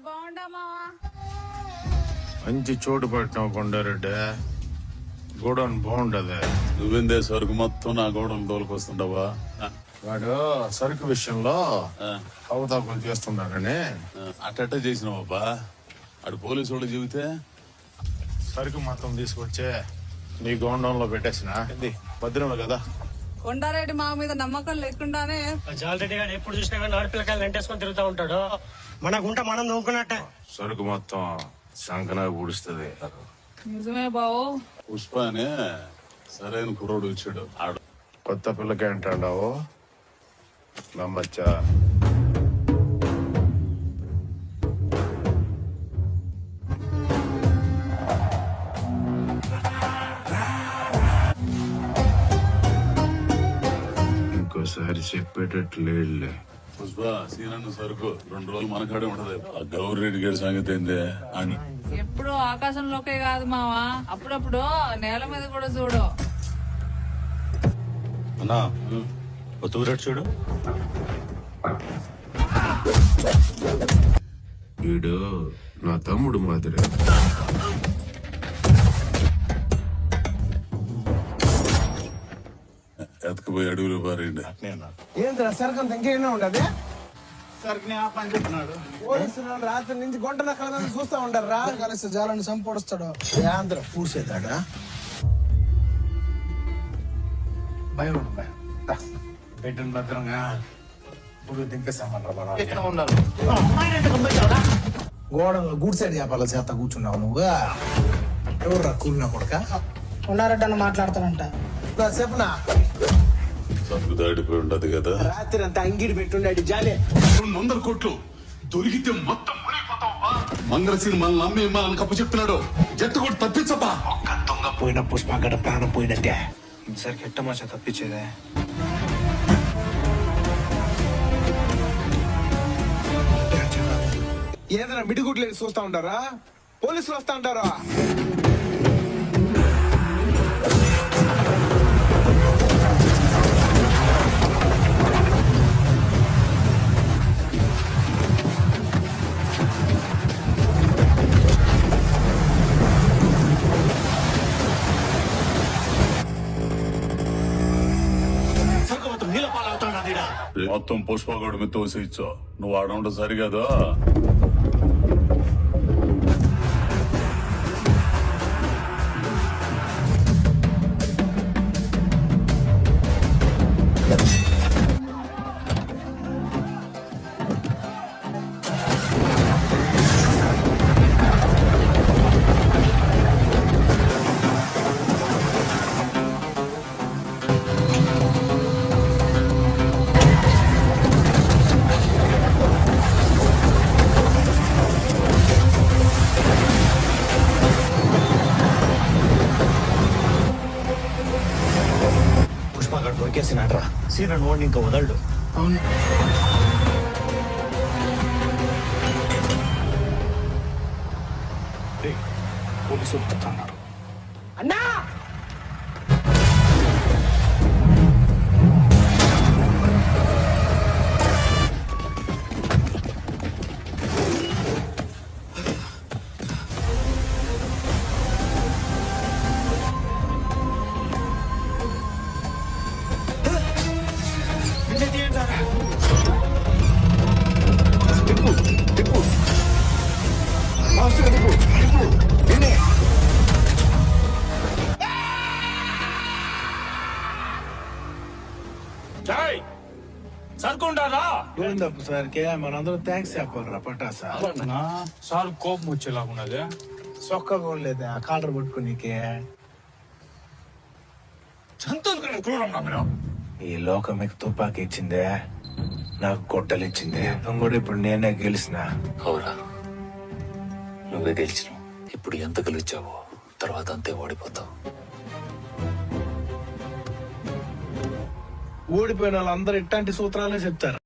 బాగుండా మావా మంచి చోటు పట్టినావు కొండారెడ్డి. గోడౌన్ బాగుండదు. నువ్వేందే సరుకు మొత్తం నా గోడౌన్ తోలుకొస్తుండవా? వాడు సరుకు విషయంలో అవతాకులు చేస్తున్నాడని అట్ట చేసినావబ్బా. అటు పోలీసు వాళ్ళు చెబితే సరుకు మొత్తం తీసుకొచ్చే నీ గోడౌన్ లో పెట్టేసిన భద్రంలో కదా. కొండారెడ్డి మా మీద నమ్మకం లేకుండానే జాలరెడ్డి గారు ఎప్పుడు చూసినా కానీ ఆడపిల్లకాయలు వెంటేసుకొని తిరుగుతూ ఉంటాడు. మనకుంటే మనం నవ్వుకున్నట్టే. సరుకు మొత్తం సంకనా పూడుస్తుంది. నిజమే బావు. పుష్ప అనే సరైన కుర్రోడు వచ్చాడు. ఆడు కొత్త పిల్లకి అంటాడావు నమ్మచ్చా? ఇంకోసారి చెప్పేటట్టు లేదులే. పుష్ప సీనన్న సరుకు 2 రోజులు మనకాడే ఉంటది. ఆ గౌరెడ్డి గారి సంగతి ఏందే అని ఎప్పుడు ఆకాశంలోకే కాదు మావా, అప్పుడప్పుడు నేల మీద కూడా చూడు. అన్నా తూరెట్టు చూడు. వీడు నా తమ్ముడు మాదిరి. ఎతకపోయి అడుగులు పారేయండి. ఏంద్రా సరుకంత ఇంకేనా ఉండదు? సరుకుని ఆ పని చెప్తున్నాడు. పోలీసులు రాత్రి నుంచి గంటల కలదని చూస్తా ఉంటారా? కలిసి జాలని చంపొడుస్తాడు. ఆంధ్ర పూసేదాడా భయం పెట్టిన భద్రంగా ఇప్పుడు దింపేస్తామన్నారు. గోడలో గూడ్ సైడ్ చేపాల చేత కూర్చున్నావు నువ్వు. ఎవర్రా కూలినా కొడుక? ఉన్నారట మాట్లాడతానంట. చెప్పునా సరుకు దాడిపోయి ఉంటది కదా. రాత్రి అంతా అంగిడి పెట్టుండే జాలే 200 కోట్లు దొరికితే మొత్తం మంగళసీని మనల్ని నమ్మి మనల్ని కప్పు చెప్తున్నాడు. జట్టు కూడా తప్పించబ్బా. దొంగ పోయిన పుష్పగడ ప్రాణం పోయినట్టే. ఈసారి కెట్టమాచ తప్పించేదే. ఏదైనా మిడిగుడ్లు చూస్తా ఉంటారా? పోలీసులు వస్తా ఉంటారా? మొత్తం పుష్పగౌడ మీద తోసిచ్చో. నువ్వు ఆడ సరిగదా. పుష్పగాడు దొరికేసినాడ్రా. సీన నోడిని ఇంకా వదలడు. అవును, పోలీసులు వస్తున్నారు. అన్నా సరుకుంటారా? గోవిందప్ప సార్కి మనందరం థ్యాంక్స్ చెప్పాలరా పటాసా. సార్ కోపం వచ్చేలాగున్నది. సొక్క లేదా కాలర్ పట్టుకునేకి. ఈ లోకం మీకు తుపాకి ఇచ్చిందే, నాకు గొడ్డలు ఇచ్చింది. యుద్ధం కూడా ఇప్పుడు నేనే గెలిచిన. అవురా, నువ్వే గెలిచినావు. ఇప్పుడు ఎంత గెలిచావో తర్వాత అంతే ఓడిపోతావు. ఓడిపోయిన వాళ్ళందరూ ఇట్లాంటి సూత్రాలే చెప్తారు.